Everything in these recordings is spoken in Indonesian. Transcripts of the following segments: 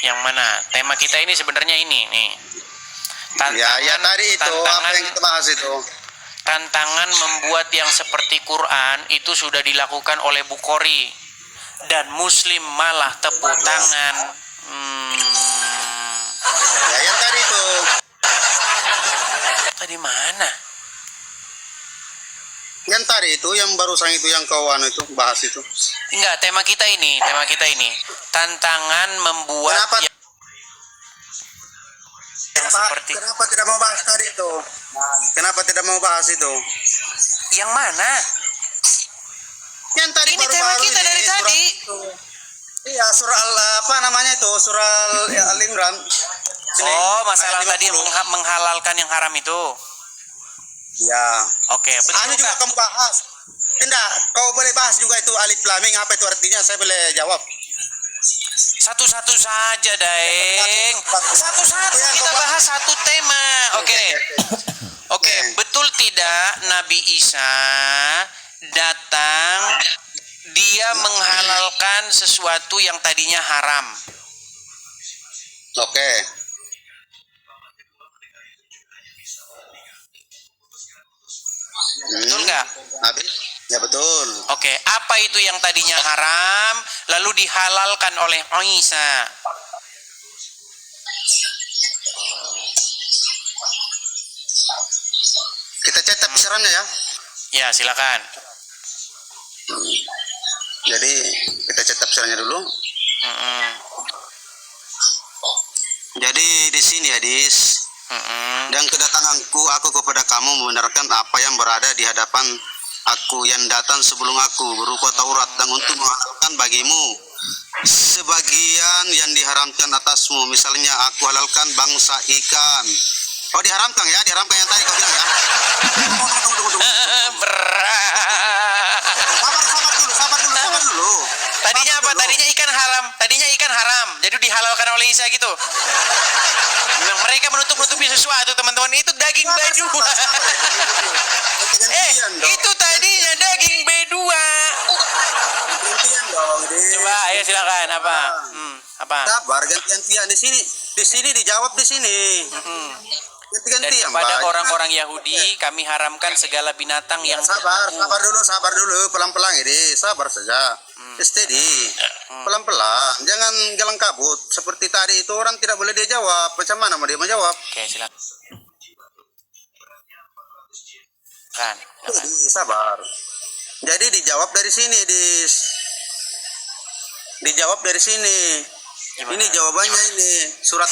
Yang mana? Tema kita ini sebenarnya ini nih. Ya tadi itu apa yang kita bahas itu. Tantangan membuat yang seperti Quran itu sudah dilakukan oleh Bukhari dan Muslim malah tepuk tangan. Ya yang tadi itu. Tadi mana? Yang tadi itu yang barusan itu yang kawan itu bahas itu. Enggak, tema kita ini. Tantangan membuat Kenapa tidak mau bahas tadi itu? Kenapa tidak mau bahas itu? Yang mana? Yang tadi Ini tema kita dari tadi. Iya, surah apa namanya itu? Surah Al-Imran. Oh, masalah tadi menghalalkan yang haram itu. Ya. Oke, betul. Anu juga kamu bahas. Tidak, kau boleh bahas juga itu alif lam mim, apa itu artinya? Saya boleh jawab. Satu-satu saja, Daeng. Satu-satu kita bahas satu tema. Oke, betul tidak Nabi Isa datang dia menghalalkan sesuatu yang tadinya haram? Oke. Betul nggak? Ya betul. Oke, apa itu yang tadinya haram lalu dihalalkan oleh Isa? Kita cetak pisarannya ya. Ya, silakan. Jadi kita cetak pisarannya dulu. Jadi di sini hadis. Dan kedatanganku aku kepada kamu membenarkan apa yang berada di hadapan aku yang datang sebelum aku berupa Taurat dan untuk menghalalkan bagimu sebagian yang diharamkan atasmu. Misalnya aku halalkan bangsa ikan. Oh diharamkan ya, diharamkan yang tadi kau bilang ya. Berat. Sabar dulu. Tadinya apa? Tadinya ikan haram. Jadi dihalalkan oleh Isa gitu. Mereka menutupi sesuatu, teman-teman. Itu daging B2. Itu tadinya daging B2. Coba, ayo silakan. Apa? Sabar, gantian di sini dijawab di sini. Dan kepada orang-orang Yahudi kami haramkan segala binatang yang sabar dulu, pelan-pelan ini, sabar saja. Steady, pelan-pelan, jangan jalan kabut. Seperti tadi itu orang tidak boleh dia jawab. Macam mana mau dia menjawab? Oke, silakan. Sabar. Jadi dijawab dari sini, dijawab dari sini. Gimana? Ini jawabannya ini surat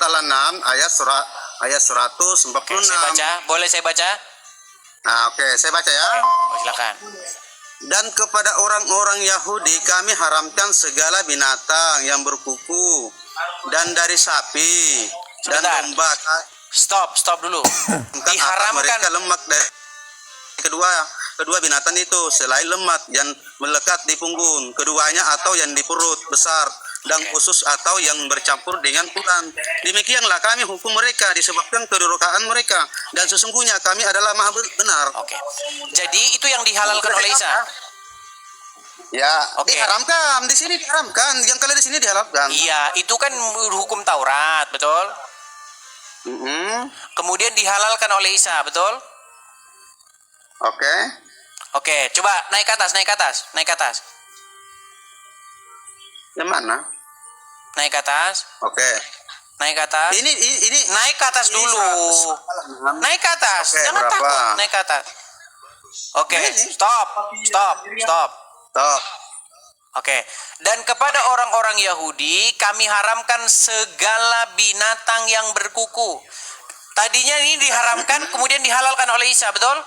Al-An'am ayat 146. Oke, boleh saya baca? Nah, oke, saya baca ya. Silakan. Dan kepada orang-orang Yahudi kami haramkan segala binatang yang berkuku dan dari sapi dan domba. Stop dulu. Diharamkan mereka lemak dari kedua binatang itu selain lemak yang melekat di punggung keduanya atau yang di perut besar dan khusus atau yang bercampur dengan tulang. Demikianlah kami hukum mereka disebabkan kedurhakaan mereka dan sesungguhnya kami adalah maha benar. Oke. Jadi itu yang dihalalkan oleh Isa. Ya, diharamkan di sini diharamkan. Yang kalian di sini diharamkan. Iya, itu kan hukum Taurat, betul? Kemudian dihalalkan oleh Isa, betul? Oke, coba naik ke atas. Yang mana? Naik ke atas. Oke. Naik ke atas. Ini naik ke atas dulu. Naik ke atas. Jangan berapa? Takut. Naik ke atas. Stop. Oke. Dan kepada orang-orang Yahudi kami haramkan segala binatang yang berkuku. Tadinya ini diharamkan, kemudian dihalalkan oleh Isa, betul?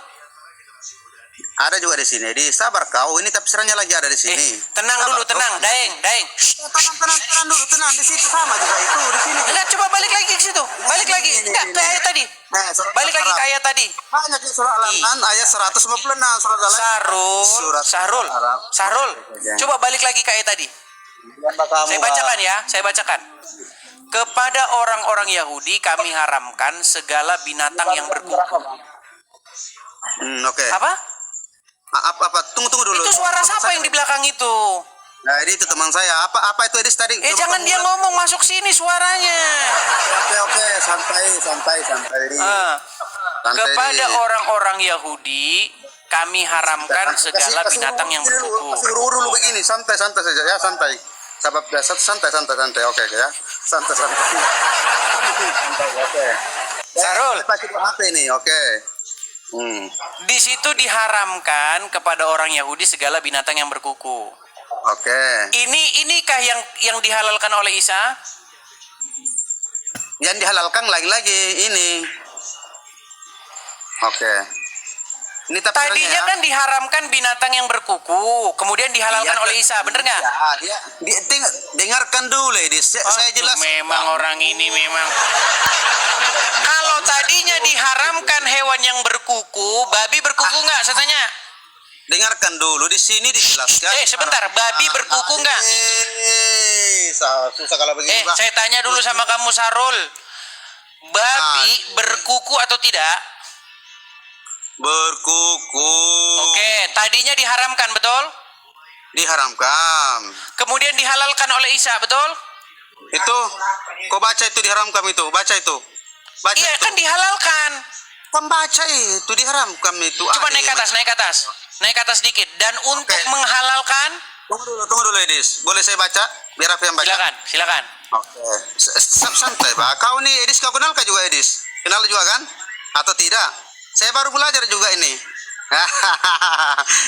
Ada juga di sini. Sabar kau, ini tafsirannya lagi ada di sini. Tenang dulu, Daeng. Tenang dulu. Di situ sama juga itu di sini. Enggak, coba balik lagi ke situ. Balik lagi. Enggak, ke ayat tadi. Balik lagi ke ayat tadi. Banyak di surah Al-An'am ayat 156 surah Sahrul. Coba balik lagi ke ayat tadi. Saya bacakan. Kepada orang-orang Yahudi kami haramkan segala binatang yang berkuku. Oke. Apa? Tunggu dulu. Itu suara siapa yang di belakang itu? Nah, ini itu teman saya. Apa itu Edis tadi? Coba Jangan kamu dia ulang. ngomong masuk sini suaranya. Oke, santai Edis. Ah, Santai, kepada Edis. orang-orang Yahudi kami haramkan segala binatang yang berkuku. Kasih dulu begini, santai saja ya, santai. Sabab dasar santai. Oke ya. Santai. Santai, oke. Sarul. Pakai HP ini, oke. Di situ diharamkan kepada orang Yahudi segala binatang yang berkuku. Oke. Inikah yang dihalalkan oleh Isa? Yang dihalalkan lagi-lagi ini. Oke. Ini tafsirannya Tadinya ya. kan diharamkan binatang yang berkuku, kemudian dihalalkan oleh Isa, bener nggak? Ya, dengarkan dulu, Edis. Saya jelaskan. Memang orang ini memang. Kalau tadinya diharamkan hewan yang berkuku, babi berkuku nggak? Saya tanya. Dengarkan dulu, di sini dijelaskan. Sebentar, babi berkuku nggak? Susah kalau begini, Pak. Saya tanya dulu sama kamu, Sarul. Babi berkuku atau tidak? Berkuku. Oke, tadinya diharamkan, betul? Diharamkan. Kemudian dihalalkan oleh Isa, betul? Itu, kau baca itu diharamkan itu, baca itu. Baca Iya, itu. kan dihalalkan. Kan baca itu diharamkan itu. Coba naik ke atas. Naik ke atas sedikit. Dan untuk menghalalkan, Tunggu dulu, Edis. Boleh saya baca? Biar apa yang baca? silakan. Oke. Santai, Pak. Kau nih, Edis, kau kenal kah juga, Edis? Kenal juga kan? Atau tidak? Saya baru belajar juga ini.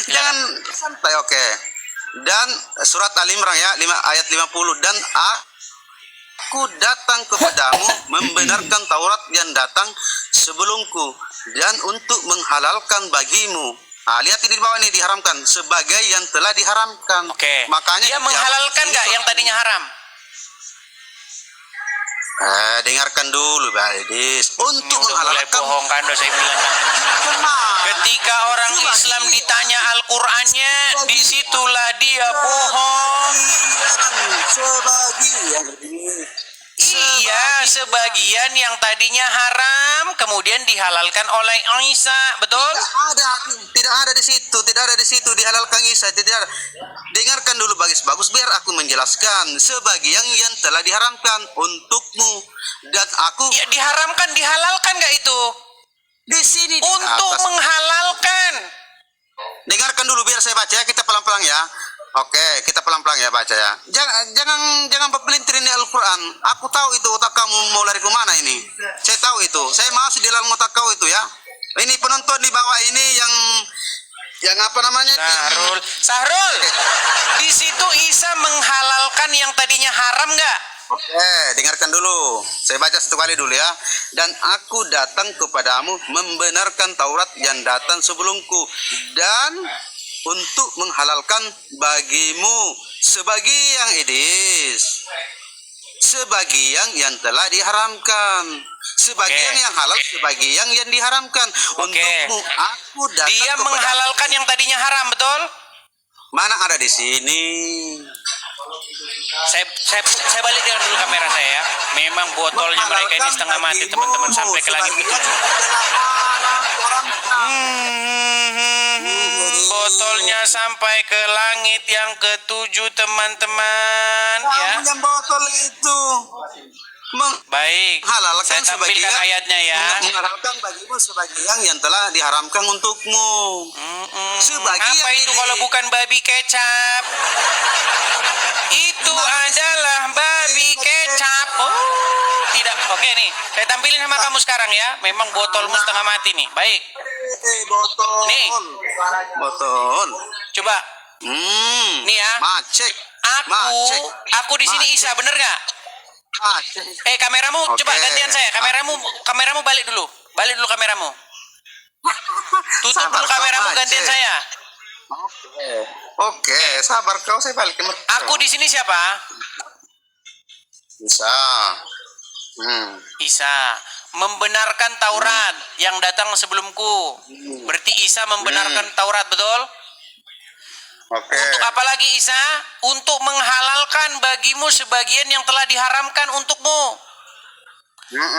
Jangan santai, oke. Dan surat Al-Imran ya, ayat 50. Dan aku datang kepadamu membenarkan Taurat yang datang sebelumku dan untuk menghalalkan bagimu. Lihat ini di bawah ini diharamkan sebagai yang telah diharamkan. Oke. Makanya dia menghalalkan nggak yang tadinya haram? Dengarkan dulu, Pak Edis. Untuk Udah mulai menghalalkan. bohong kan, udah saya bilang. Ketika orang Islam ditanya Al-Qur'annya, disitulah dia bohong. Iya, sebagian yang tadinya haram kemudian dihalalkan oleh Isa, betul? Tidak ada di situ dihalalkan Isa, tidak ada. Dengarkan dulu bagus biar aku menjelaskan. Sebagian yang telah diharamkan untukmu dan aku. Ya, dihalalkan nggak itu? Di sini Untuk menghalalkan. Dengarkan dulu biar saya baca ya, kita pelan-pelan ya. Oke, kita pelan-pelan ya baca ya. Jangan berpelintir ini Al-Quran. Aku tahu itu otak kamu mau lari ke mana ini. Saya tahu itu. Saya masih di dalam otak kau itu ya. Ini penonton di bawah ini yang apa namanya? Sahrul. Di situ Isa menghalalkan yang tadinya haram nggak? Oke, dengarkan dulu. Saya baca satu kali dulu ya. Dan aku datang kepadamu membenarkan Taurat yang datang sebelumku dan untuk menghalalkan bagimu sebagian sebagian yang telah diharamkan, sebagian yang halal, sebagian yang diharamkan. Untukmu aku datang. Dia menghalalkan yang tadinya haram, betul? Mana ada di sini? Saya balikkan dulu kamera saya ya. Memang botolnya mereka ini setengah mati, teman-teman, sampai ke langit ketujuh. Botolnya sampai ke langit yang ketujuh, teman-teman. Ya. Yang botol itu. Baik. Halalkan saya tampilkan sebagian, ayatnya ya. Menghalalkan bagimu sebagian yang telah diharamkan untukmu. Sebagian apa itu ini. kalau bukan babi kecap? Itu adalah babi kecap. Tidak. Oke nih, saya tampilin sama kamu sekarang ya. Memang botolmu setengah mati nih. Baik. Botol. Nih. Botol. Coba. Nih ya. Macek. Aku di sini Isa, bener nggak? Kameramu coba gantian saya. Kameramu balik dulu. Balik dulu kameramu. Tutup dulu kameramu, gantian saya. Oke, sabar kau, saya balik. Aku di sini siapa? Isa membenarkan Taurat yang datang sebelumku. Berarti Isa membenarkan Taurat, betul? Oke. Untuk apa lagi Isa? Untuk menghalalkan bagimu sebagian yang telah diharamkan untukmu.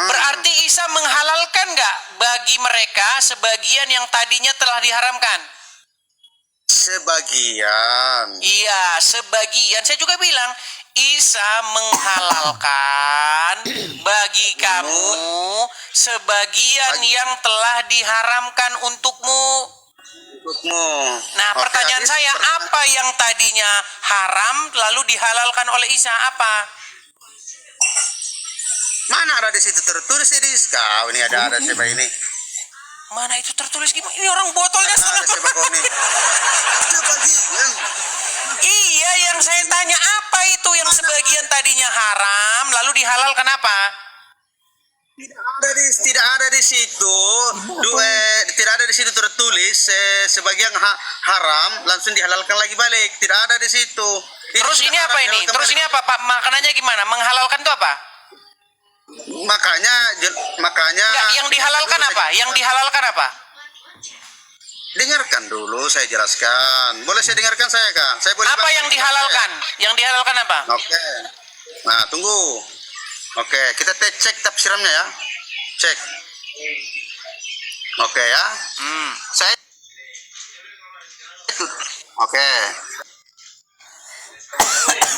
Berarti Isa menghalalkan nggak bagi mereka sebagian yang tadinya telah diharamkan? sebagian. Iya, sebagian. Saya juga bilang, Isa menghalalkan bagi kamu sebagian yang telah diharamkan untukmu. Nah, Oke, pertanyaan Hadis, saya, apa yang tadinya haram lalu dihalalkan oleh Isa? Apa? mana ada di situ tertulis ini? Kau ini ada siapa ini? Mana itu tertulis gimana? Ini orang botolnya Ada setengah. siapa kau ini? Sebagian. Iya, yang saya tanya apa itu yang sebagian tadinya haram lalu dihalalkan apa? Tidak ada di situ. Tidak ada di situ tertulis sebagian haram langsung dihalalkan lagi balik. Tidak ada di situ. Terus ini apa ini? Terus ini apa Pak? Makanannya gimana? Menghalalkan itu apa? Makanya Enggak, yang dihalalkan apa? Yang dihalalkan apa? Dengarkan dulu, saya jelaskan. Boleh saya dengarkan saya, Kak? Saya boleh Apa bantu yang juga, dihalalkan? Yang dihalalkan apa? saya? Oke. Nah, tunggu. Oke, kita cek tafsirannya ya. Cek. Oke ya. Saya Oke.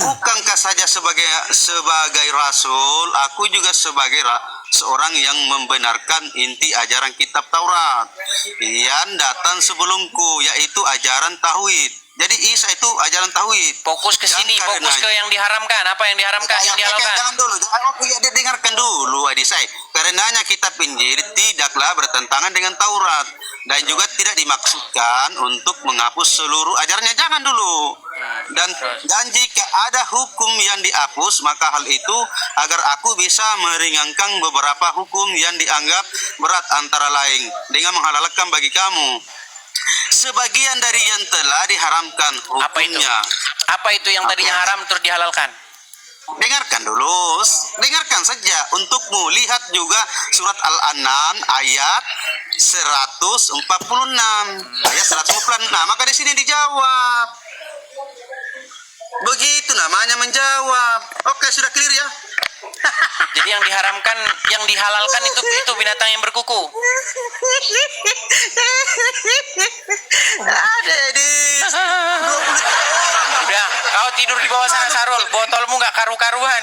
Bukankah saja sebagai rasul, aku juga sebagai seorang yang membenarkan inti ajaran kitab Taurat yang datang sebelumku, yaitu ajaran tauhid. Jadi Isa itu ajaran tauhid. Fokus ke sini, fokus ke yang diharamkan. Apa yang diharamkan? Yang dihalalkan. Jangan dulu. Aku ya dengarkan dulu, adik saya. Karenanya kitab Injil tidaklah bertentangan dengan Taurat dan juga tidak dimaksudkan untuk menghapus seluruh ajarannya. Jangan dulu. Dan jika ada hukum yang dihapus, maka hal itu agar aku bisa meringankan beberapa hukum yang dianggap berat, antara lain dengan menghalalkan bagi kamu sebagian dari yang telah diharamkan hukumnya. Apa itu yang tadinya haram terus dihalalkan? Dengarkan dulu, dengarkan saja untukmu. Lihat juga surat Al-An'am ayat 146. Ayat 146. Nah, maka di sini dijawab. Begitu namanya menjawab. Oke, sudah clear ya? Jadi yang diharamkan, yang dihalalkan itu binatang yang berkuku. Ada di 20 Udah, kau tidur di bawah sana Sarul, botolmu nggak karu-karuan.